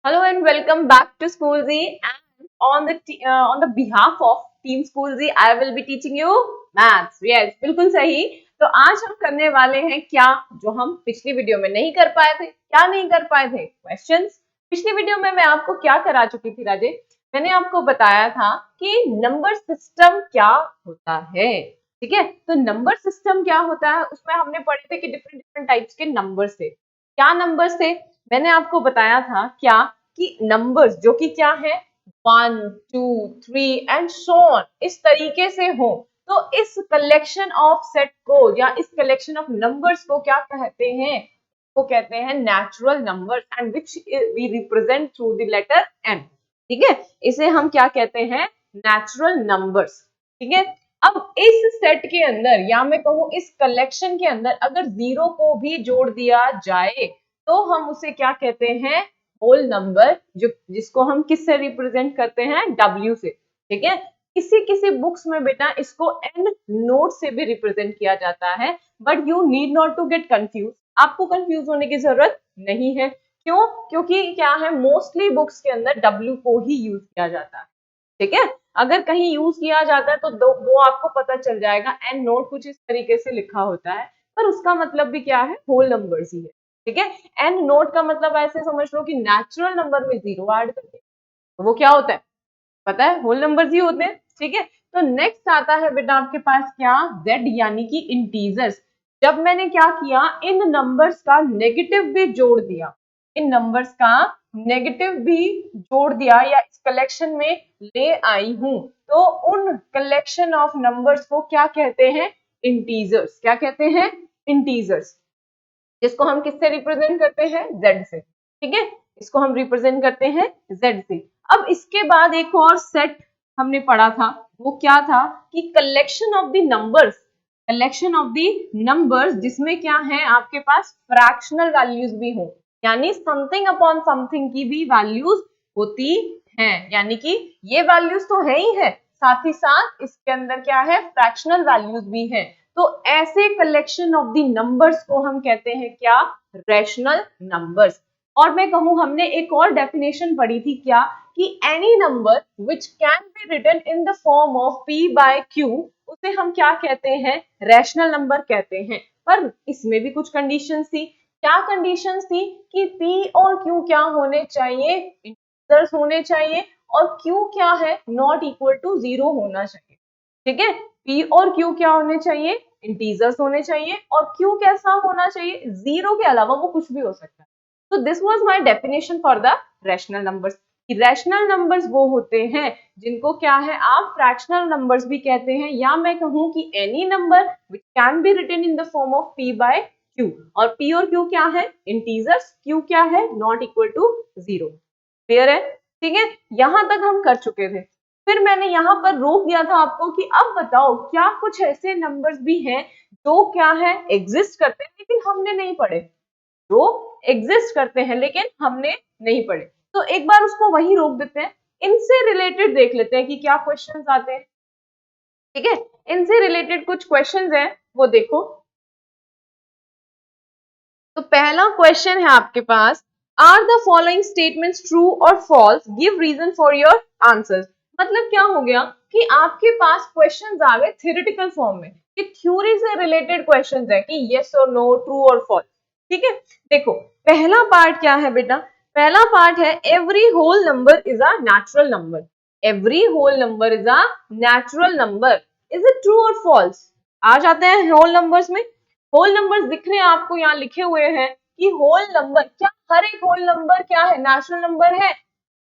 Hello and welcome back to School Z. And on the behalf of Team School Z, I will be teaching you maths. Yes, बिल्कुल सही. तो आज हम करने वाले हैं क्या जो हम पिछली वीडियो में नहीं कर पाए थे. क्या नहीं कर पाए थे? क्वेश्चंस. पिछली वीडियो में मैं आपको क्या करा चुकी थी राजे? मैंने आपको बताया था कि नंबर सिस्टम क्या होता है. ठीक है, तो नंबर सिस्टम क्या होता है उसमें हमने पढ़े थे कि डिफरेंट डिफरेंट टाइप्स के नंबर थे. क्या नंबर थे? मैंने आपको बताया था क्या कि नंबर्स जो कि क्या है 1, 2, 3 एंड सो ऑन इस तरीके से हो, तो इस कलेक्शन ऑफ सेट को या इस कलेक्शन ऑफ नंबर्स को क्या कहते हैं? वो कहते हैं natural numbers and which we represent through the letter N. ठीक है, इसे हम क्या कहते हैं? Natural numbers. ठीक है, अब इस सेट के अंदर या मैं कहूं इस कलेक्शन के अंदर अगर जीरो को भी जोड़ दिया जाए तो हम उसे क्या कहते हैं? होल नंबर, जो जिसको हम किससे रिप्रेजेंट करते हैं? W से. ठीक है, किसी किसी बुक्स में बेटा इसको एंड नोट से भी रिप्रेजेंट किया जाता है, but you need not to get confuse. आपको कंफ्यूज होने की जरूरत नहीं है. क्यों? क्योंकि क्या है, मोस्टली बुक्स के अंदर W को ही यूज किया जाता है. ठीक है, अगर कहीं यूज किया जाता है तो वो आपको पता चल जाएगा. एंड नोट कुछ इस तरीके से लिखा होता है, पर उसका मतलब भी क्या है? होल नंबर्स ही है. ठीक है, एंड नोट का मतलब ऐसे समझ लो कि नेचुरल नंबर में जीरो ऐड करके, तो वो क्या होता है? पता है, होल नंबर्स ही होते हैं. ठीक है, तो नेक्स्ट आता है बेटा आपके पास क्या? Z यानी कि इंटीजर्स. जब मैंने क्या किया, इन नंबर्स का नेगेटिव भी जोड़ दिया, इन नंबर्स का नेगेटिव भी जोड़ दिया या इस कलेक्शन में ले आई हूं, तो उन कलेक्शन ऑफ नंबर्स को क्या कहते हैं? इंटीजर्स. क्या कहते हैं? इंटीजर्स. जिसको हम किससे रिप्रेजेंट करते हैं? Z से. ठीक है, इसको हम रिप्रेजेंट करते हैं Z से. अब इसके बाद एक और सेट हमने पढ़ा था, वो क्या था कि collection of the numbers. Collection of the numbers जिसमें क्या है आपके पास? फ्रैक्शनल वैल्यूज भी हो, यानी समथिंग अपॉन समथिंग की भी वैल्यूज होती हैं. यानी कि ये वैल्यूज तो है ही है, साथ ही साथ इसके अंदर क्या है? फ्रैक्शनल वैल्यूज भी हैं. तो ऐसे कलेक्शन ऑफ द नंबर्स को हम कहते हैं क्या? Rational numbers. और मैं कहूं हमने एक और डेफिनेशन पढ़ी थी क्या, कि any number which can be written in the form of p bye q, उसे हम क्या कहते हैं? रैशनल नंबर कहते हैं. पर इसमें भी कुछ कंडीशंस थी. क्या कंडीशंस थी? कि p और q क्या होने चाहिए? इंटीजर्स होने चाहिए. और q क्या है? नॉट इक्वल टू जीरो होना चाहिए. ठीक है, p और q क्या होने चाहिए? इंटीजर्स होने चाहिए. और q कैसा होना चाहिए? जीरो के अलावा वो कुछ भी हो सकता है. तो this was my definition for the rational numbers. Rational numbers वो होते हैं जिनको क्या है, आप फ्रैक्शनल नंबर्स भी कहते हैं, या मैं कहूं कि any number which can be written in the form of p bye q. और p और q क्या है? इंटीजर्स. q क्या है? Not equal to zero. Clear है? ठीक है, यहां तक हम कर चुके थे. फिर मैंने यहाँ पर रोक दिया था आपको कि अब बताओ क्या कुछ ऐसे नंबर्स भी हैं जो क्या है? एग्जिस्ट करते हैं लेकिन हमने नहीं पढ़े. जो एग्जिस्ट करते हैं लेकिन हमने नहीं पढ़े. तो एक बार उसको वही रोक देते हैं. इनसे रिलेटेड देख लेते हैं कि क्या क्वेश्चंस आते हैं. ठीक है, इनसे रिलेटेड कुछ क्वेश्चंस हैं, वो देखो. तो पहला क्वेश्चन है आपके पास, are the following statements true और false, give reason for your answers. मतलब क्या हो गया कि आपके पास क्वेश्चंस आ गए थ्योरेटिकल फॉर्म में, कि थ्योरी से रिलेटेड क्वेश्चंस है कि यस और नो, ट्रू और फॉल्स. ठीक है, देखो पहला पार्ट क्या है बेटा? पहला पार्ट है every whole number is a natural number. Every whole number is a natural number. Is it true और फॉल्स? आ जाते हैं होल नंबर्स में. होल नंबर्स दिख रहे हैं आपको, यहाँ लिखे हुए हैं कि होल नंबर, क्या हर एक होल नंबर क्या है? नेचुरल नंबर है?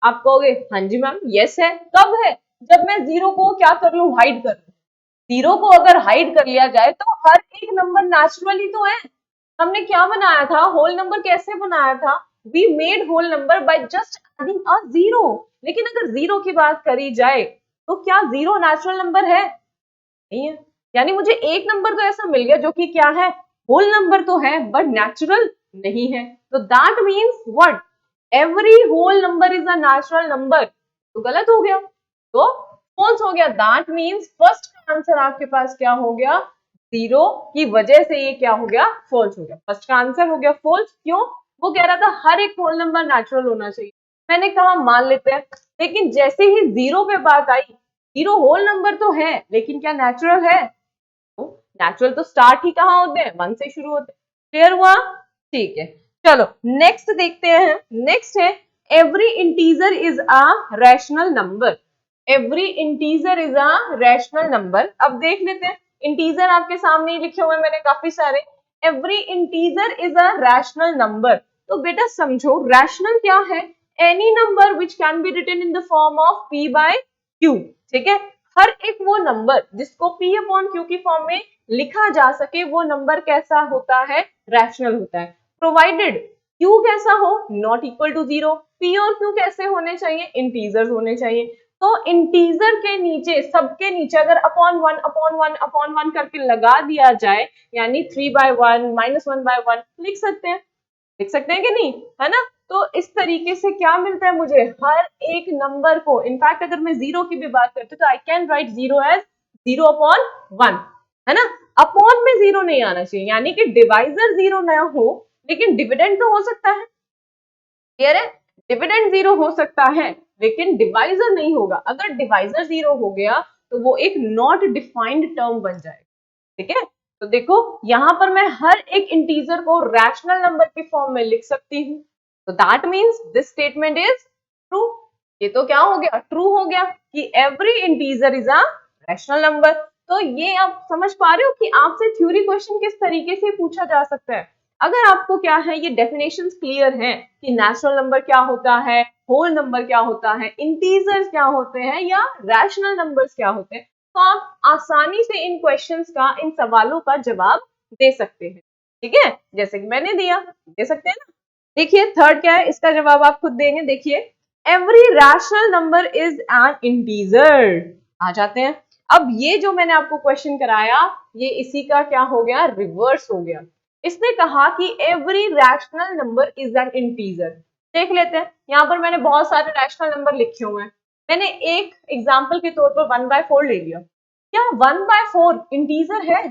आप कहोगे हाँ जी मैम यस है. कब है? जब मैं जीरो को क्या कर लूं? हाइड कर लूं. जीरो को अगर हाइड कर लिया जाए तो हर एक नंबर नेचुरल ही तो है. हमने क्या बनाया था? होल नंबर कैसे बनाया था? We made whole number by just adding a zero. लेकिन अगर जीरो की बात करी जाए तो क्या जीरो नेचुरल नंबर है? नहीं है. यानी मुझे एक नंबर तो ऐसा मिल गया जो कि क्या है? होल नंबर तो है बट नेचुरल नहीं है. तो that means what? Every whole number is a natural number. तो गलत हो गया, तो फॉल्स हो गया. दैट मीन्स फर्स्ट का आंसर आपके पास क्या हो गया? जीरो की वजह से ये क्या हो गया? फॉल्स हो गया. फर्स्ट का आंसर हो गया फॉल्स. क्यों? वो कह रहा था हर एक होल नंबर नेचुरल होना चाहिए. मैंने कहा मान लेते हैं, लेकिन जैसे ही जीरो पे बात आई, जीरो होल नंबर तो है लेकिन क्या नेचुरल है? नेचुरल तो स्टार्ट ही कहाँ होते हैं, 1 से शुरू होते हैं। क्लियर हुआ? ठीक है, चलो नेक्स्ट देखते हैं। नेक्स्ट है every integer is a rational number. Every integer is a rational number. अब देख लेते हैं, इंटीजर आपके सामने ही लिखे हुए मैंने काफी सारे। Every integer is a rational number. तो बेटा समझो रैशनल क्या है? Any number which can be written in the form of p bye q। ठीक है, हर एक वो नंबर जिसको p अपॉन q की फॉर्म में लिखा जा सके वो नंबर कैसा होता है? रैशनल होता है, प्रोवाइडेड q कैसा हो? Not equal to zero. p और q कैसे होने चाहिए? इंटीजर्स होने चाहिए। तो इंटीजर के नीचे, सबके नीचे अगर upon one upon one upon one करके लगा दिया जाए, यानी 3/1 -1/1 लिख सकते हैं कि नहीं, है ना? तो इस तरीके से क्या मिलता है मुझे? हर एक नंबर को, इनफैक्ट अगर मैं जीरो की भी बात करती हूँ तो I can write zero as 0/1, है ना? अपॉन में जीरो नहीं आना चाहिए, यानी कि डिवाइजर जीरो ना हो लेकिन डिविडेंड तो हो सकता है। क्लियर है? डिविडेंड जीरो हो सकता है लेकिन डिवाइजर नहीं होगा। अगर डिवाइजर जीरो हो गया तो वो एक नॉट डिफाइंड टर्म बन जाएगा। ठीक है, तो देखो यहां पर मैं हर एक इंटीजर को रैशनल नंबर की फॉर्म में लिख सकती हूँ। तो that means this statement is true. ये तो क्या हो गया? ट्रू हो गया कि every integer is a rational number. तो ये आप समझ पा रहे हो कि आपसे थ्योरी क्वेश्चन किस तरीके से पूछा जा सकता है। अगर आपको क्या है, ये डेफिनेशंस क्लियर हैं कि नेचुरल नंबर क्या होता है, होल नंबर क्या होता है, इंटीजर्स क्या होते हैं या रैशनल नंबर्स क्या होते हैं, तो आप आसानी से इन क्वेश्चंस का, इन सवालों का जवाब दे सकते हैं। ठीक है, जैसे कि मैंने दिया, दे सकते हैं ना। देखिए थर्ड क्या है, इसका जवाब आप खुद देंगे। देखिए every rational number is an integer. आ जाते हैं, अब ये जो मैंने आपको क्वेश्चन कराया ये इसी का क्या हो गया? रिवर्स हो गया। इसने कहा कि every rational number is an integer. देख लेते हैं, यहाँ पर मैंने बहुत सारे रैशनल नंबर लिखे हुए हैं। मैंने एक एग्जाम्पल के तौर पर 1/4 ले लिया। क्या 1/4 इंटीजर है?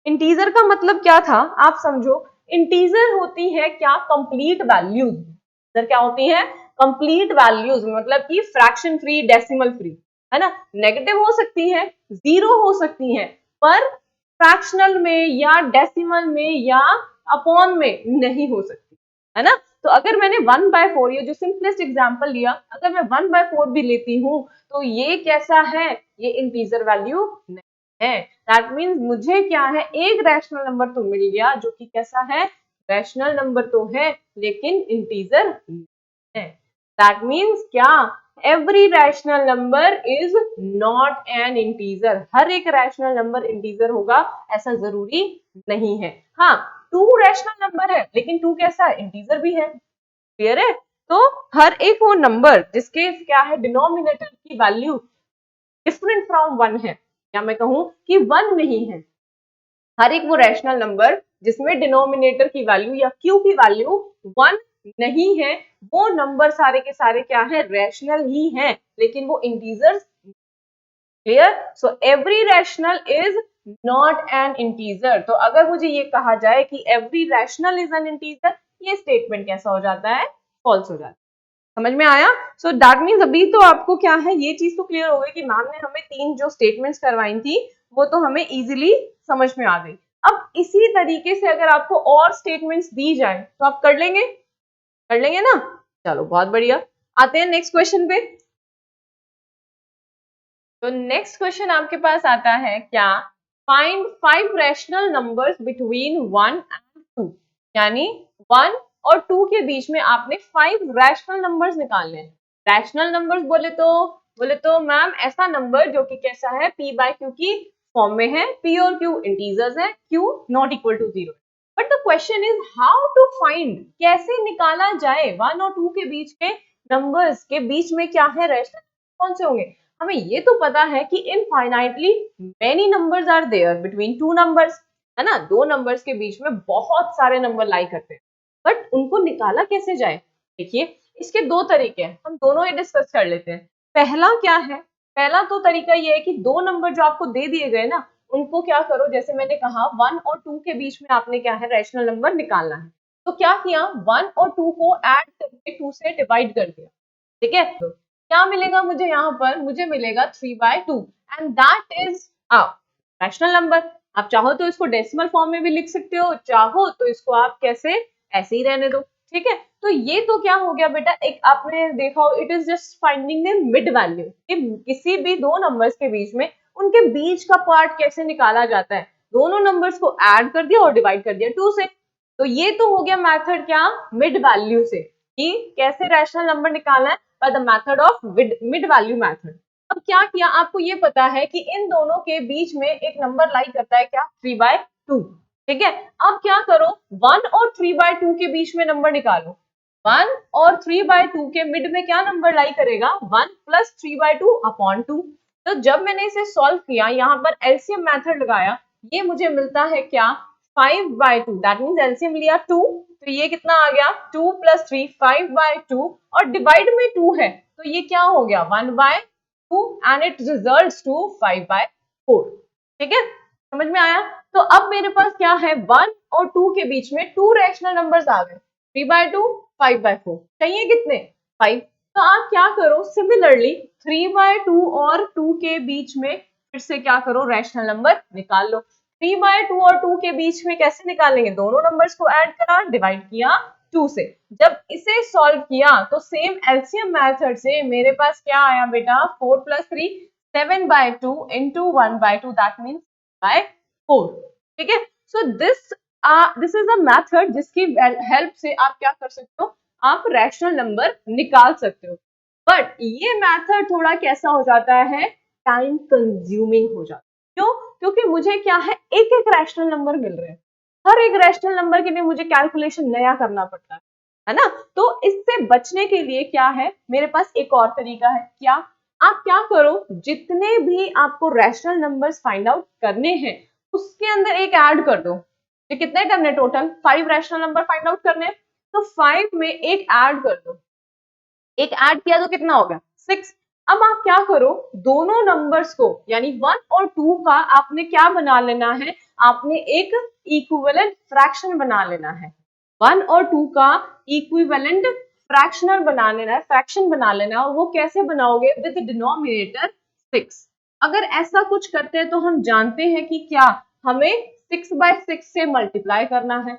इंटीजर का मतलब क्या था आप समझो। इंटीजर होती है क्या? Complete values. इंटीजर क्या होती है? कंप्लीट वैल्यूज, मतलब कि फ्रैक्शन फ्री, डेसिमल फ्री, है ना? नेगेटिव हो सकती है, जीरो हो सकती है, पर फ्रैक्शनल में या डेसिमल में या अपॉन में नहीं हो सकती, है ना? तो अगर मैंने 1/4, ये जो सिंपलेस्ट एग्जांपल लिया, अगर मैं 1/4 भी लेती हूँ तो ये कैसा है? ये इंटीजर वैल्यू नहीं है। दैट मीन्स मुझे क्या है? एक रैशनल नंबर तो मिल गया जो कि कैसा है? रैशनल नंबर तो है लेकिन इंटीजर है। दैट मीन्स क्या? Every rational number is not an integer. हर एक रैशनल नंबर इंटीजर होगा ऐसा जरूरी नहीं है। हाँ, 2 रैशनल नंबर है लेकिन 2 कैसा है? इंटीजर भी है। क्लियर है? तो हर एक वो नंबर जिसके क्या है, डिनोमिनेटर की वैल्यू डिफरेंट फ्रॉम 1 है, या मैं कहूं कि 1 नहीं है, हर एक वो रैशनल नंबर जिसमें डिनोमिनेटर की वैल्यू या क्यू की वैल्यू 1 नहीं है, वो नंबर सारे के सारे क्या है? रैशनल ही हैं, लेकिन वो integers. Clear? So every rational is not an integer. तो अगर मुझे ये कहा जाए कि every rational is an integer, ये स्टेटमेंट कैसा हो जाता है? फॉल्स हो जाता है। समझ में आया? सो दैट मीन्स अभी तो आपको क्या है, ये चीज तो क्लियर हो गई कि मैम ने हमें 3 जो स्टेटमेंट्स करवाई थी वो तो हमें इजीली समझ में आ गई। अब इसी तरीके से अगर आपको और स्टेटमेंट्स दी जाए तो आप कर लेंगे ना? चलो बहुत बढ़िया, आते हैं नेक्स्ट क्वेश्चन पे। तो नेक्स्ट क्वेश्चन आपके पास आता है क्या? Find 5 rational numbers between 1 and 2। यानी 1 और 2 के बीच में आपने 5 रैशनल नंबर्स निकालने हैं। रैशनल नंबर्स बोले तो मैम ऐसा नंबर जो कि कैसा है? p बाय q की फॉर्म में है। p और q इंटीजर्स है, q not equal to 0। But the question is how to find, कैसे निकाला जाए 1 और 2 के बीच के नंबर्स के बीच में क्या है रैशनल, कौन से होंगे? हमें ये तो पता है कि infinitely many numbers are there between two numbers, है ना? दो नंबर्स के बीच में बहुत सारे नंबर लाई करते हैं, बट उनको निकाला कैसे जाए? देखिए इसके दो तरीके हैं, हम दोनों ही डिस्कस कर लेते हैं। पहला क्या है? पहला तो तरीका ये है कि दो नंबर जो आपको दे दिए गए ना, उनको क्या करो, जैसे मैंने कहा 1 और 2 के बीच में आपने क्या है? रैशनल नंबर निकालना है। तो क्या किया, 1 और 2 को ऐड करके 2 से डिवाइड कर दिया, ठीक है। तो क्या मिलेगा मुझे यहाँ पर, मुझे मिलेगा 3/2 and that is a rational number. आप चाहो तो इसको डेसिमल फॉर्म में भी लिख सकते हो, चाहो तो इसको आप कैसे ऐसे ही रहने दो, ठीक है। तो ये तो क्या हो गया बेटा, एक आपने देखा हो, it is just finding the mid value, किसी भी दो नंबर्स के बीच में उनके बीच का पार्ट कैसे निकाला जाता है, दोनों नंबर्स को ऐड कर दिया और डिवाइड कर दिया 2 से। तो ये तो हो गया मेथड क्या, मिड वैल्यू से, कि कैसे रैशनल नंबर निकालना है by the method of mid value method. अब क्या किया, आपको ये पता है कि इन दोनों के बीच में एक नंबर लाई करता है क्या, 3/2, ठीक है। अब क्या करो, 1 और 3/2 के बीच में नंबर निकालो। 1 और 3/2 के मिड में क्या नंबर लाई करेगा, 1 प्लस 3/2 अपॉन 2। तो जब मैंने इसे सॉल्व किया, यहाँ पर एलसीएम मेथड लगाया, ये मुझे मिलता है क्या, 5/2, दैट मीन्स एलसीएम लिया 2, तो ये कितना आ गया, 2 प्लस 3, 5/2, और डिवाइड में 2 है, तो ये क्या हो गया, 1/2 एंड इट रिजल्ट्स टू 5/4, ठीक है, समझ में आया। तो अब मेरे पास क्या है, 1 और 2 के बीच में 2 रैशनल नंबर्स आ गए, 3/2, 5/4, चाहिए कितने, 5। तो आप क्या करो, सिमिलरली 3/2 और 2 के बीच में फिर से क्या करो, रैशनल नंबर निकाल लो। 3/2 और 2 के बीच में कैसे निकालेंगे, दोनों नंबर्स को ऐड करा, डिवाइड किया 2 से। जब इसे सॉल्व किया तो सेम एलसीएम मेथड से मेरे पास क्या आया बेटा, 4 plus 3, 7/2 into 1/2, that means by 4, ठीक है। So this is a method जिसकी हेल्प से आप क्या कर सकते हो, आप रैशनल नंबर निकाल सकते हो। बट ये मेथड थोड़ा कैसा हो जाता है, टाइम कंज्यूमिंग हो जाता है। क्यों, क्योंकि मुझे क्या है, एक एक रैशनल नंबर मिल रहे हैं, हर एक रैशनल नंबर के लिए मुझे कैलकुलेशन नया करना पड़ता है ना। तो इससे बचने के लिए क्या है, मेरे पास एक और तरीका है, क्या, आप क्या करो, जितने भी आपको रैशनल नंबर्स फाइंड आउट करने हैं उसके अंदर एक ऐड कर दो। ये कितने करने, total 5 rational number find out करने, तो 5 में एक ऐड कर दो, एक ऐड किया तो कितना हो गया, 6। अब आप क्या करो, दोनों नंबर्स को यानी 1 और 2 का आपने क्या बना लेना है, आपने एक इक्विवेलेंट फ्रैक्शन बना लेना है। 1 और 2 का इक्विवेलेंट फ्रैक्शनल बना लेना है, फ्रैक्शन बना लेना है, और वो कैसे बनाओगे, विद डिनोमिनेटर 6। अगर ऐसा कुछ करते हैं तो हम जानते हैं कि क्या, हमें 6/6 से मल्टीप्लाई करना है।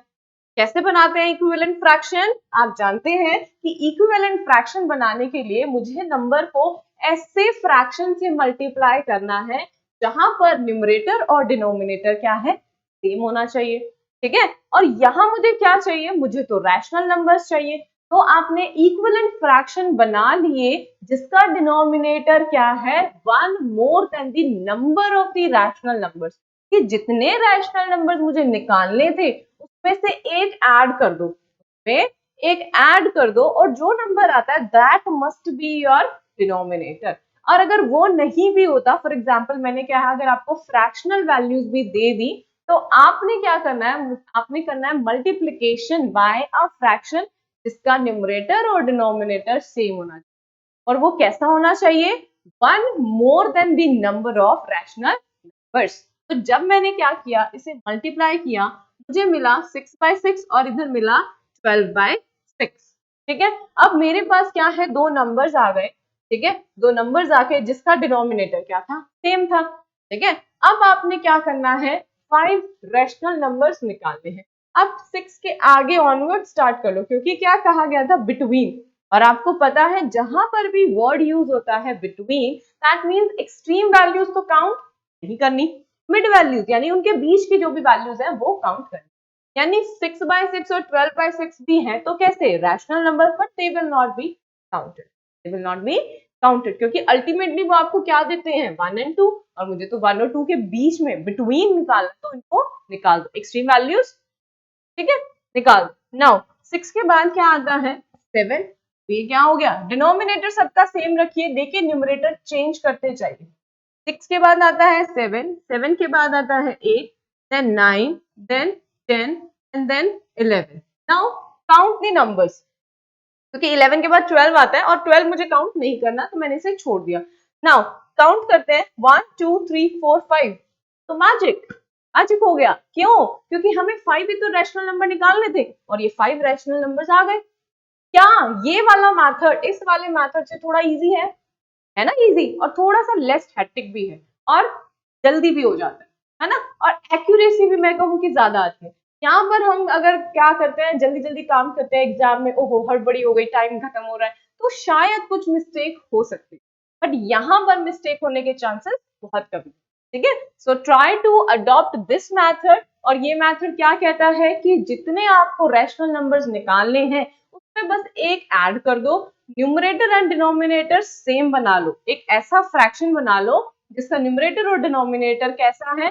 कैसे बनाते हैं इक्विवेलेंट फ्रैक्शन, आप जानते हैं कि इक्विवेलेंट फ्रैक्शन बनाने के लिए मुझे नंबर को ऐसे फ्रैक्शन से मल्टीप्लाई करना है जहां पर न्यूमरेटर और डिनोमिनेटर क्या है, सेम होना चाहिए, ठीक है। और यहाँ मुझे क्या चाहिए, मुझे तो रैशनल नंबर्स चाहिए। तो आपने इक्विवेलेंट फ्रैक्शन बना लिए जिसका डिनोमिनेटर क्या है, 1 मोर than the number of the rational numbers, कि जितने रैशनल नंबर्स मुझे निकालने थे उसमें से एक ऐड कर दो, उसमें एक ऐड कर दो, और जो नंबर आता है that must be your denominator. और अगर वो नहीं भी होता, फॉर एग्जांपल मैंने क्या है, अगर आपको फ्रैक्शनल वैल्यूज भी दे दी, तो आपने क्या करना है, आपने करना है मल्टीप्लीकेशन बाय अ फ्रैक्शन जिसका न्यूमरेटर और डिनोमिनेटर सेम होना चाहिए। और वो कैसा होना चाहिए, 1 मोर than the number of rational numbers. तो जब मैंने क्या किया, इसे मल्टीप्लाई किया, मुझे मिला 6/6 और इधर मिला 12/6, ठीक है। अब मेरे पास क्या है, दो नंबर्स आ गए, ठीक है, दो नंबर्स आके जिसका डिनोमिनेटर क्या था, सेम था, ठीक है। अब आपने क्या करना है, 5 रैशनल नंबर्स निकालने हैं। अब 6 के आगे ऑनवर्ड स्टार्ट कर लो, क्योंकि क्या कहा गया था, बिटवीन, और आपको पता है जहां पर भी वर्ड यूज होता है between, that means extreme values तो काउंट नहीं करनी, मिड वैल्यूज यानी उनके बीच की जो भी वैल्यूज है वो काउंट करनी। यानी 6/6 और 12/6 भी है तो कैसे, rational number, but they will not be counted, they will not be counted, क्योंकि अल्टीमेटली वो आपको क्या देते हैं, 1 और 2, और मुझे तो 1 और 2 के बीच में बिटवीन निकालना, तो इनको निकाल दो, एक्सट्रीम वैल्यूज, ठीक है, निकाल दो। नाउ 6 के बाद क्या आता है, 7, ये क्या हो गया, डिनोमिनेटर सबका सेम रखिए, देखिए न्यूमरेटर चेंज करते जाइए। 6 के बाद आता है 7, 7 के बाद आता है 8, then 9, then 10 and then 11. Now count the numbers, क्योंकि 11 के बाद 12 आता है और 12 मुझे काउंट नहीं करना तो मैंने इसे छोड़ दिया। नाउ काउंट करते हैं 1 2 3 4 5, तो मैजिक लॉजिक हो गया। क्यों? क्योंकि हमें 5 ही तो रैशनल नंबर निकालने थे और ये 5 रैशनल नंबर्स आ गए। क्या ये वाला मेथड इस वाले मेथड से थोड़ा इजी है ना, इजी, और थोड़ा सा लेस हेक्टिक भी है और जल्दी भी हो जाता है ना, और एक्यूरेसी भी मैं कहूँ कि ज्यादा आती है। यहाँ पर हम अगर क्या करते हैं, जल्दी जल्दी काम करते हैं एग्जाम में, ओहो हड़बड़ी हो गई, टाइम खत्म हो रहा है, तो शायद कुछ मिस्टेक हो सकती है, बट यहाँ पर मिस्टेक होने के चांसेस बहुत कम है। ठीक है, so try to adopt this method. और ये मैथड क्या कहता है कि जितने आपको रैशनल नंबर्स निकालने हैं उसमें बस एक ऐड कर दो, न्यूमरेटर एंड डिनोमिनेटर सेम बना लो, एक ऐसा फ्रैक्शन बना लो जिसका न्यूमरेटर और डिनोमिनेटर कैसा है,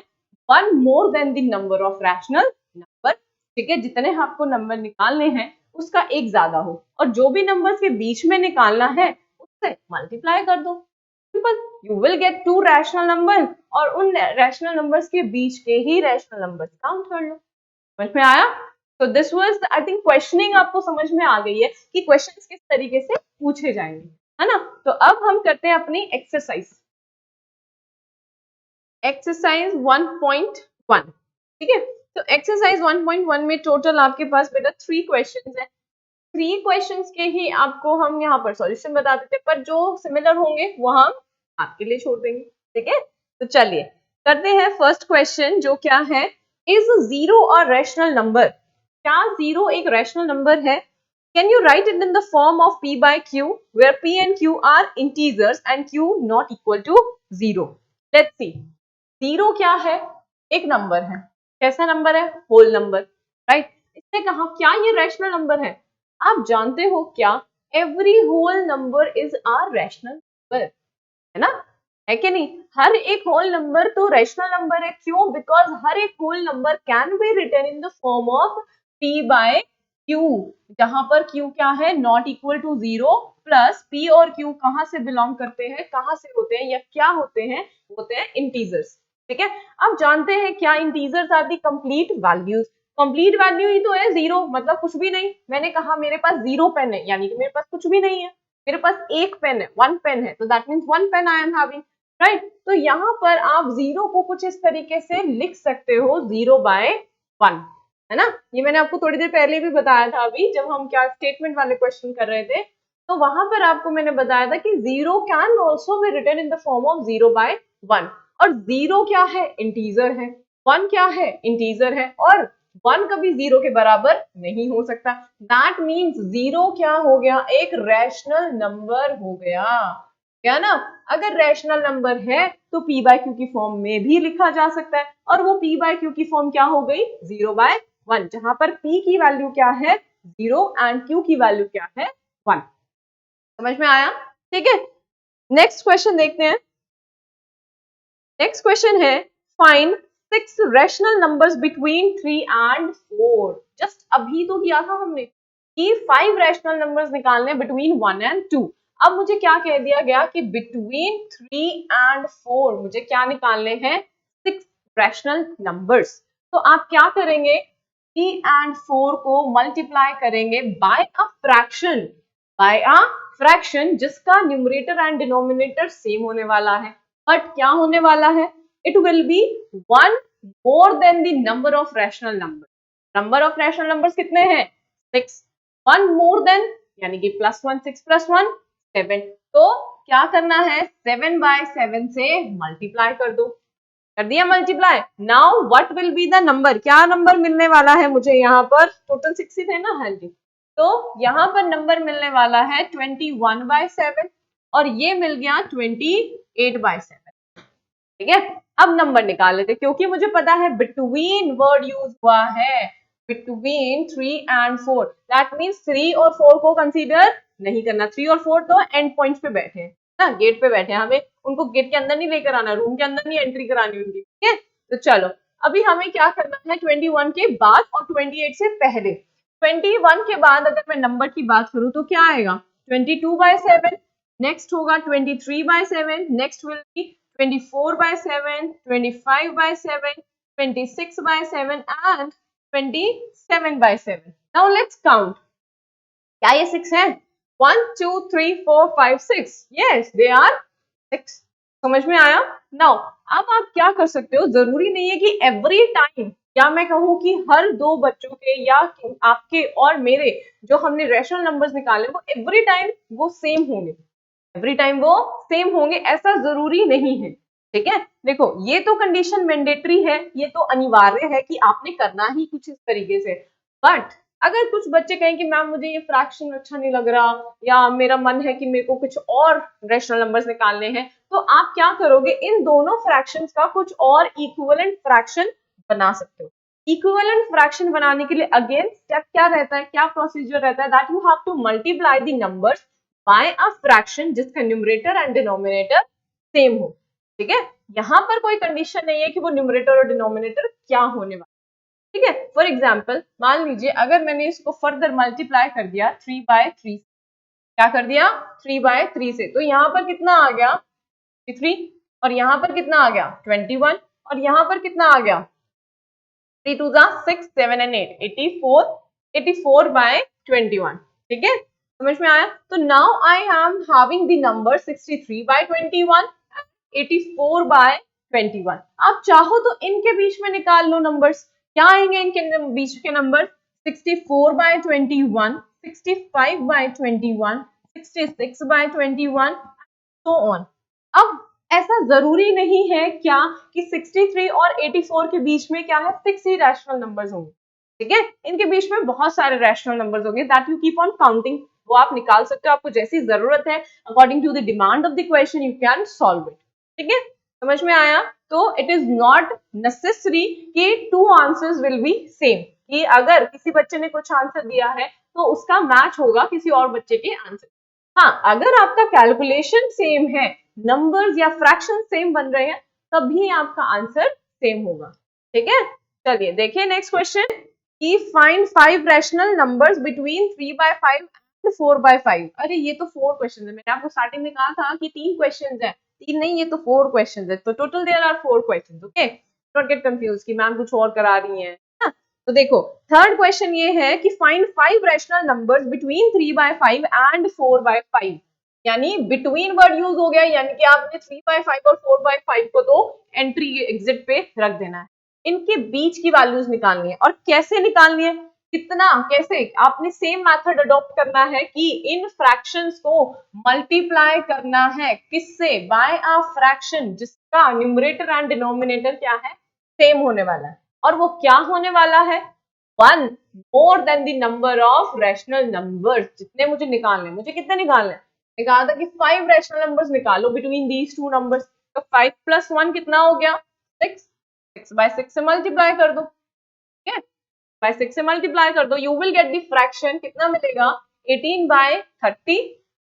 one more than the number of rational number. ठीक है, जितने आपको नंबर निकालने हैं उसका एक ज्यादा हो, और जो भी नंबर्स के बीच में निकालना है उससे मल्टीप्लाई कर दो। Simple, you will get to rational number, और उन रैशनल नंबर्स के बीच के ही रैशनल नंबर्स काउंट कर लो। समझ में आया? तो this was, I think questioning आपको समझ में आ गई है कि क्वेश्चंस किस तरीके से पूछे जाएंगे, है ना। तो अब हम करते हैं अपनी एक्सरसाइज, एक्सरसाइज 1.1। ठीक है, तो एक्सरसाइज 1.1 में टोटल आपके पास बेटा 3 क्वेश्चंस है। 3 क्वेश्चंस के ही आपको हम यहाँ पर सॉल्यूशन बता देते हैं, पर जो सिमिलर होंगे वो हम आपके लिए छोड़ देंगे। ठीक है, तो चलिए करते हैं फर्स्ट क्वेश्चन, जो क्या है, is zero a rational number? क्या जीरो एक रैशनल नंबर है? Can you right it in the form of p by q where p and q are integers and q not equal to 0? Let's see. Zero क्या है? एक number है। कैसा number है? Whole number, right. इसने कहा क्या ये रैशनल नंबर है? आप जानते हो क्या, every whole number is a rational number, है ना, है कि नहीं? हर एक होल नंबर तो रैशनल नंबर है। क्यों? बिकॉज हर एक whole number can be written in the form of p by q, जहां पर q क्या है, not equal to 0, plus p और q कहां से बिलोंग करते हैं, कहां से होते हैं, या क्या होते हैं इंटीजर्स। ठीक है, अब जानते हैं क्या integers are the complete values. Complete value ही तो है जीरो, मतलब कुछ भी नहीं। मैंने कहा मेरे पास 0 पेन है, यानी कि मेरे पास कुछ भी नहीं है। मेरे पास एक पेन है, वन पेन है, तो that means one pen I am having, right. तो यहाँ पर आप जीरो को कुछ इस तरीके से लिख सकते हो, 0/1, है ना। ये मैंने आपको थोड़ी देर पहले भी बताया था, अभी जब हम क्या स्टेटमेंट वाले क्वेश्चन कर रहे थे, तो वहां पर आपको मैंने बताया था कि zero can also be written in the form of 0/1। और जीरो क्या है? इंटीजर है। वन क्या है? इंटीजर है। और वन कभी जीरो के बराबर नहीं हो सकता। दैट मीन्स जीरो क्या हो गया? एक रैशनल नंबर हो गया, क्या ना। अगर रैशनल नंबर है तो p by q की फॉर्म में भी लिखा जा सकता है, और वो p by q की फॉर्म क्या हो गई? 0/1, जहां पर p की वैल्यू क्या है? 0 एंड q की वैल्यू क्या है? 1। समझ में आया? ठीक है, नेक्स्ट क्वेश्चन देखते हैं। नेक्स्ट क्वेश्चन है, find 6 rational numbers between 3 and 4। Just अभी तो किया था हमने कि 5 रैशनल नंबर्स निकालने बिटवीन 1 एंड 2। अब मुझे क्या कह दिया गया कि बिटवीन 3 एंड 4 मुझे क्या निकालने हैं? 6 रैशनल नंबर्स। तो आप क्या करेंगे? 3 एंड 4 को मल्टीप्लाई करेंगे by a fraction, by a fraction जिसका न्यूमरेटर एंड डिनोमिनेटर सेम होने वाला है। बट क्या होने वाला है? It will be one more than the number of rational number. Number of rational numbers कितने हैं? 6। वन मोर देन यानी कि +1, 6 + 1 7। तो क्या करना है? 7/7 से मल्टीप्लाई कर दो। कर दिया multiply. Now what will be the number? क्या नंबर मिलने वाला है मुझे? यहाँ पर टोटल 6 ही थे ना, हाँ जी। तो यहाँ पर नंबर मिलने वाला है 21/7, और ये मिल गया 28/7। ठीक है, अब नंबर निकाल लेते, क्योंकि मुझे पता है बिटवीन वर्ड यूज हुआ है, बिटवीन 3 एंड 4, दैट मीन्स 3 और 4 को कंसीडर नहीं करना। 3 और 4 तो एंड पॉइंट्स पे बैठे हैं ना, गेट पे बैठे हैं, हमें उनको गेट के अंदर नहीं लेकर आना, रूम के अंदर नहीं एंट्री करानी उनकी। ठीक है, तो चलो अभी हमें क्या करना है, 21 के बाद और 28 से पहले। 21 के बाद अगर मैं नंबर की बात करूं तो क्या आएगा? 22/7, नेक्स्ट होगा 23/7, next will be 24/7, 25/7, 26/7 and 27/7. Now let's count. क्या ये 6 है? 1 2 3 4 5 6, yes they are 6। समझ में आया? नाउ अब आप क्या कर सकते हो, जरूरी नहीं है कि एवरी टाइम, या मैं कहूँ कि हर दो बच्चों के या आपके और मेरे जो हमने रैशनल नंबर्स निकाले वो एवरी टाइम वो सेम होंगे, एवरी टाइम वो सेम होंगे, ऐसा जरूरी नहीं है। ठीक है, देखो ये तो कंडीशन मैंडेटरी है, ये तो अनिवार्य है कि आपने करना ही कुछ इस तरीके से। बट अगर कुछ बच्चे कहें कि मैम मुझे ये फ्रैक्शन अच्छा नहीं लग रहा, या मेरा मन है कि मेरे को कुछ और रैशनल नंबर्स निकालने हैं, तो आप क्या करोगे, इन दोनों फ्रैक्शंस का कुछ और इक्विवेलेंट फ्रैक्शन बना सकते हो। इक्विवेलेंट फ्रैक्शन बनाने के लिए अगेन स्टेप क्या रहता है, क्या प्रोसीजर रहता है, that you have to multiply the numbers by a fraction जिसका न्यूमरेटर एंड डिनोमिनेटर सेम हो। ठीक है, यहाँ पर कोई कंडीशन नहीं है कि वो न्यूमरेटर और डिनोमिनेटर क्या होने वाला। ठीक है, फॉर एग्जाम्पल मान लीजिए अगर मैंने इसको फर्दर मल्टीप्लाई कर दिया 3/3, क्या कर दिया 3/3 से, तो यहाँ पर कितना आ गया 3, और यहाँ पर कितना आ गया 21, और यहाँ पर कितना आ गया 3 2 6 7 and 8 84, 84/21। ठीक है, समझ में आया? तो now I am having the number 63/21, 84/21। आप चाहो तो इनके बीच में निकाल लो नंबर्स, क्या आएंगे इनके बीच के नंबर, 64/21, 65/21, 66/21, सो ऑन। अब ऐसा जरूरी नहीं है क्या कि 63 और 84 के बीच में क्या है, 6 ही रैशनल नंबर्स होंगे। ठीक है, इनके बीच में बहुत सारे रैशनल नंबर्स होंगे, that you keep on counting, वो आप निकाल सकते हो, आपको जैसी जरूरत है according to the demand of the question you can solve it. ठीक है, समझ में आया? तो इट इज नॉट नेसेसरी कि two answers will be same, कि अगर किसी बच्चे ने कुछ आंसर दिया है तो उसका मैच होगा किसी और बच्चे के आंसर। हाँ, अगर आपका कैलकुलेशन सेम है, नंबर्स या फ्रैक्शन सेम बन रहे हैं, तभी आपका आंसर सेम होगा। ठीक है, चलिए देखिए नेक्स्ट क्वेश्चन, कि find 5 rational numbers between 3/5 and 4/5। अरे ये तो 4 क्वेश्चन है, मैंने आपको स्टार्टिंग में कहा था कि 3 क्वेश्चन है, 3 नहीं ये तो 4 क्वेश्चन है, तो total there are 4 question. Okay, don't get confuse कि मैम कुछ और करा रही है। तो देखो थर्ड क्वेश्चन ये है कि find 5 rational numbers between 3/5 and 4/5, यानी बिटवीन वर्ड यूज हो गया, यानी कि आपने 3/5 और 4/5 को तो एंट्री एग्जिट पे रख देना है, इनके बीच की वैल्यूज निकालनी है। और कैसे निकालनी है, कितना, कैसे, आपने सेम मेथड अडॉप्ट करना है कि इन फ्रैक्शंस को मल्टीप्लाई करना है, किससे, बाय अ फ्रैक्शन जिसका न्यूमरेटर एंड डिनोमिनेटर क्या है, सेम होने वाला है। और वो क्या होने वाला है, 1 मोर than the number of rational numbers. जितने मुझे निकालने, मुझे कितने निकालने, कहा था कि 5 रैशनल नंबर्स निकालो बिटवीन दीज टू नंबर्स, तो 5 + 1 कितना हो गया 6, 6/6 से मल्टीप्लाई कर दो। ठीक है, बाय 6 से मल्टीप्लाई कर दो, you will get the fraction, कितना मिलेगा 18/30,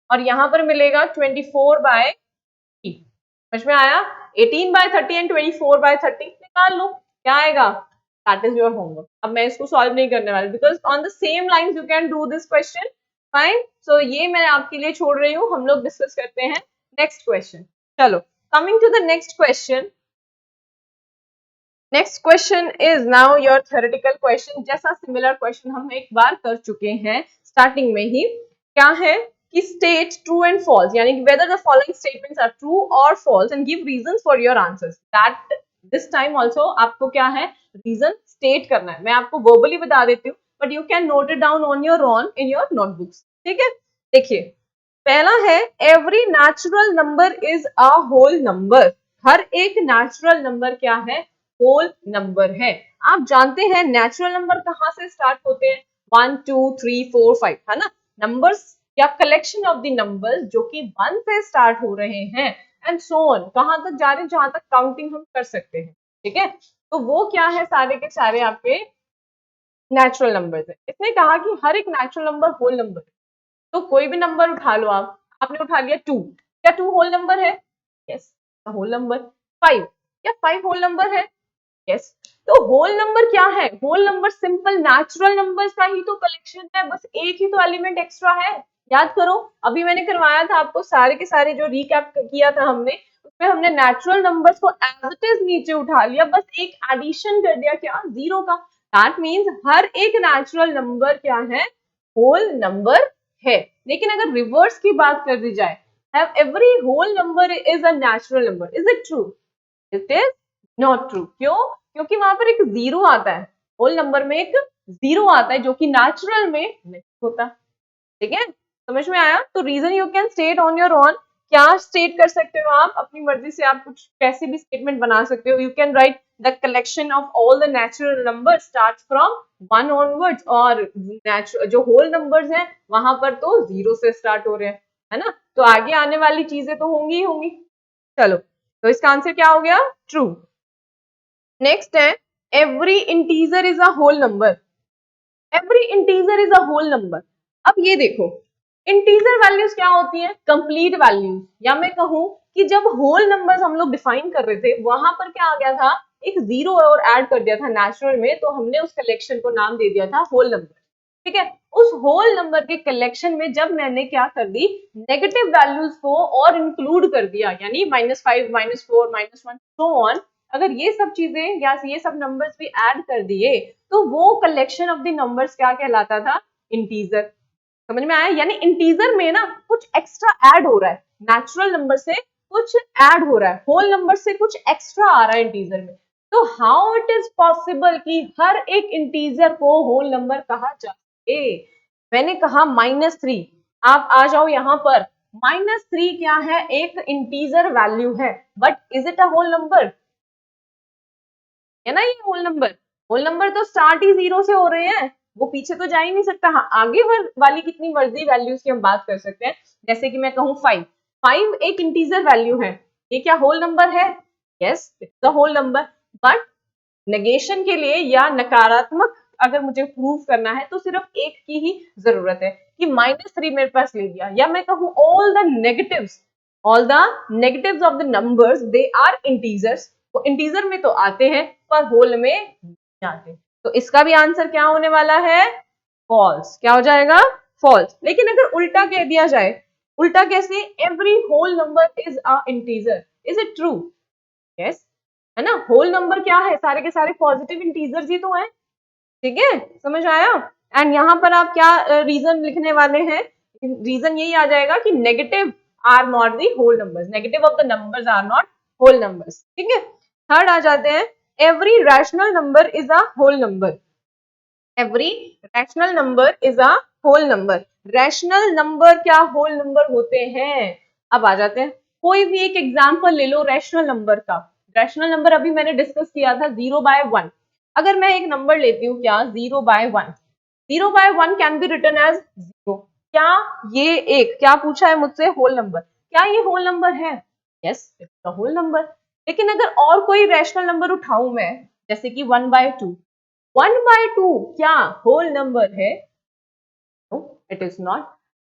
और यहाँ पर मिलेगा 24/3। समझ में आया? 18/30 एंड 24/30 निकाल लो, क्या आएगा, दैट इज योर होमवर्क। अब मैं इसको सॉल्व नहीं करने वाली, because on the same lines you can do this question. Fine, so ये मैं आपके लिए छोड़ रही हूँ, हम लोग डिस्कस करते हैं नेक्स्ट क्वेश्चन। चलो, coming to the next question. Next question is now your theoretical question. जैसा सिमिलर क्वेश्चन हम एक बार कर चुके हैं स्टार्टिंग में ही, क्या है कि स्टेट ट्रू एंड फॉल्स, यानी कि whether the following statements are true और false and give reasons for your answers. That this time also आपको क्या है, रीजन स्टेट करना है। मैं आपको वर्बली बता देती हूँ, but you can note it down on your own in your notebooks. ठीक है, देखिए पहला है, every natural number is a whole number. हर एक नेचुरल नंबर क्या है, होल नंबर है। आप जानते हैं नेचुरल नंबर कहाँ से स्टार्ट होते हैं, 1 2 3 4 5, है ना, नंबर्स या कलेक्शन ऑफ द नंबर्स जो कि 1 से स्टार्ट हो रहे हैं एंड सो ऑन, कहां तक जा रहे हैं, जहां तक काउंटिंग हम कर सकते हैं। ठीक है, तो वो क्या है, सारे के सारे आपके नेचुरल नंबर्स है। इसने कहा कि हर एक नेचुरल नंबर होल नंबर है। तो कोई भी नंबर उठा लो आप, आपने उठा लिया 2, क्या 2 होल नंबर है, यस होल नंबर। 5, क्या 5 होल नंबर है, यस। तो होल नंबर क्या है, whole number simple natural numbers का ही तो कलेक्शन है, बस एक ही तो एलिमेंट एक्स्ट्रा है। याद करो, अभी मैंने करवाया था आपको सारे के सारे जो रिकैप किया था हमने, उसमें हमने नेचुरल नंबर्स को एज इट इज नीचे उठा लिया, बस एक एडिशन कर दिया, क्या, 0 का। दैट मीन्स हर एक नेचुरल नंबर क्या है, होल नंबर है। लेकिन अगर रिवर्स की बात कर दी जाए, have every whole number is a natural number. Is it true? It is not true. क्यों? क्योंकि वहां पर एक जीरो आता है, होल नंबर में एक जीरो आता है जो कि नेचुरल में नहीं होता। ठीक है, समझ में आया? तो reason you can state on your own. क्या स्टेट कर सकते हो आप अपनी मर्जी से, आप कुछ कैसे भी स्टेटमेंट बना सकते हो। You can write the collection of all the natural number start from one onwards, और जो होल नंबर्स हैं वहां पर तो जीरो से स्टार्ट हो रहे हैं, है ना? तो आगे आने वाली चीजें तो होंगी ही होंगी। चलो, तो इसका आंसर क्या हो गया? ट्रू। नेक्स्ट है every integer is a whole number. Every integer is a whole number. अब ये देखो, इंटीजर वैल्यूज क्या होती हैं? कंप्लीट वैल्यूज, या मैं कहूं कि जब होल नंबर्स हम लोग डिफाइन कर रहे थे वहां पर क्या आ गया था, एक जीरो और ऐड कर दिया था नेचुरल में, तो हमने उस कलेक्शन को नाम दे दिया था होल नंबर। ठीक है, उस होल नंबर के कलेक्शन में जब मैंने क्या कर दी, नेगेटिव वैल्यूज को और इंक्लूड कर दिया, यानी -5, -4, -1 सो ऑन, अगर ये सब चीजें या ये सब नंबर्स भी ऐड कर दिए तो वो कलेक्शन ऑफ द नंबर्स क्या कहलाता था? इंटीजर। समझ में आया? यानी इंटीजर में ना कुछ एक्स्ट्रा ऐड हो रहा है, नेचुरल नंबर से कुछ ऐड हो रहा है, होल नंबर से कुछ एक्स्ट्रा आ रहा है इंटीजर में। तो हाउ इट इज पॉसिबल कि हर एक इंटीजर को होल नंबर कहा जाए? मैंने कहा -3, आप आ जाओ यहाँ पर। -3 क्या है? एक इंटीजर वैल्यू है, but is it a whole number? है ना, ये होल नंबर तो स्टार्ट ही जीरो से हो रहे हैं, वो पीछे तो जा ही नहीं सकता। हाँ, आगे वाली कितनी मर्जी वैल्यूज की हम बात कर सकते हैं, जैसे कि मैं कहूँ 5, 5 एक इंटीजर वैल्यू है, ये क्या होल नंबर है? Yes, it's a whole number. But negation के लिए या नकारात्मक अगर मुझे प्रूव करना है तो सिर्फ एक की ही जरूरत है कि -3 मेरे पास ले लिया, या मैं कहूँ all the negatives of the numbers they are integers. वो इंटीजर में तो आते हैं पर होल में नहीं आते। तो इसका भी आंसर क्या होने वाला है? फॉल्स। क्या हो जाएगा? फॉल्स। लेकिन अगर उल्टा कह दिया जाए, उल्टा कैसे? Every whole number is a integer, is it true? Yes, है ना? होल नंबर क्या है? सारे के सारे पॉजिटिव इंटीजर्स ही तो हैं। ठीक है, समझ आया? एंड यहाँ पर आप क्या रीजन लिखने वाले हैं? रीजन यही आ जाएगा कि negative are not the whole numbers, negative of the numbers are not whole numbers. ठीक है, थर्ड आ जाते हैं, every rational number is a whole number. Every rational number is a whole number. Rational number क्या whole number होते हैं? अब आ जाते हैं, कोई भी एक एग्जांपल ले लो रैशनल नंबर का। रैशनल नंबर अभी मैंने डिस्कस किया था 0/1। अगर मैं एक नंबर लेती हूँ, क्या 0/1, 0/1 कैन बी रिटन एज 0। क्या ये एक, क्या पूछा है मुझसे? Whole number. क्या ये होल नंबर है? Yes, it's a whole number. लेकिन अगर और कोई रैशनल नंबर उठाऊं मैं, जैसे कि 1/2, 1/2 क्या होल नंबर है? No, it is not.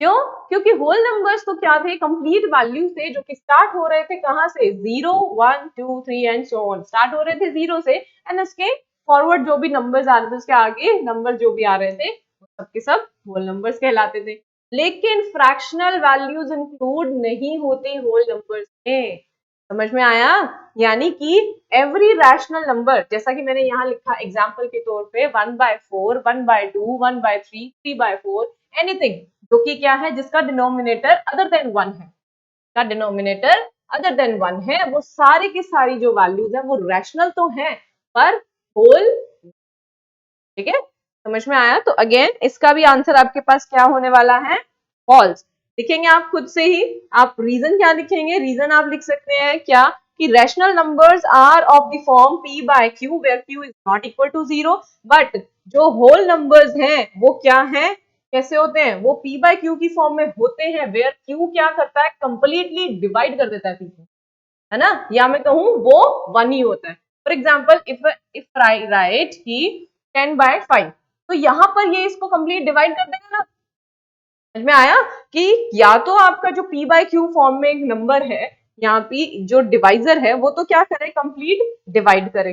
क्यों? क्योंकि होल नंबर्स तो क्या थे? कंप्लीट वैल्यू थे जो कि स्टार्ट हो रहे थे कहां से? 0, 1, 2, 3 एंड सो ऑन, स्टार्ट हो रहे थे जीरो से, एंड उसके फॉरवर्ड जो भी नंबर्स आ रहे थे, उसके आगे नंबर जो भी आ रहे थे, वो सब के सब होल नंबर्स कहलाते थे। लेकिन फ्रैक्शनल वैल्यूज इंक्लूड नहीं होती होल नंबर्स में। समझ में आया? यानी कि एवरी रैशनल नंबर, जैसा कि मैंने यहाँ लिखा एग्जाम्पल के तौर पे, 1/4, 1/2, 1/3, 3/4, एनीथिंग जो कि क्या है, जिसका डिनोमिनेटर अदर देन 1 है, का डिनोमिनेटर अदर देन 1 है, वो सारी की सारी जो वैल्यूज है वो रैशनल तो है पर होल। ठीक है, समझ में आया? तो अगेन इसका भी आंसर आपके पास क्या होने वाला है? फॉल्स। लिखेंगे आप खुद से ही। आप रीजन क्या लिखेंगे? रीजन आप लिख सकते हैं क्या, कि rational numbers are of the form p/q where q is not equal to 0, but जो होल नंबर्स हैं वो क्या हैं, कैसे होते हैं? वो p/q की फॉर्म में होते हैं, वेयर q क्या करता है? कंप्लीटली डिवाइड कर देता है p को, है ना? या मैं कहूं वो 1 ही होता है। For example, if I right की 10/5, तो यहाँ पर ये इसको कंप्लीट डिवाइड कर देगा ना। समझ में आया? कि या तो आपका जो p/q फॉर्म में एक नंबर है, यहाँ पे जो डिवाइजर है वो तो क्या करे? कंप्लीट डिवाइड करे,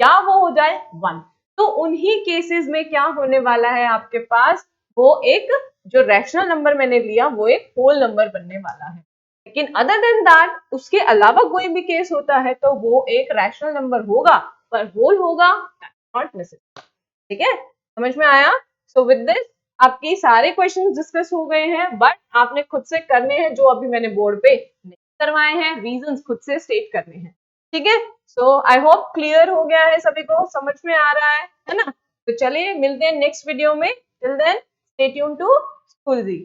या वो हो जाए 1। तो उन्हीं केसेस में क्या होने वाला है आपके पास? वो एक जो रैशनल नंबर मैंने लिया वो एक होल नंबर बनने वाला है। लेकिन अदर देन दैट, उसके अलावा कोई भी केस होता है तो वो एक रैशनल नंबर होगा पर होल होगा, नॉट नेसेसरी। ठीक है, समझ में आया? सो विद दिस आपके सारे क्वेश्चन डिस्कस हो गए हैं, बट आपने खुद से करने हैं जो अभी मैंने बोर्ड पे नहीं करवाए हैं, रीजंस खुद से स्टेट करने हैं। ठीक है, सो आई होप क्लियर हो गया है, सभी को समझ में आ रहा है ना? तो चलिए मिलते हैं नेक्स्ट वीडियो में। Till then stay tune to school ji.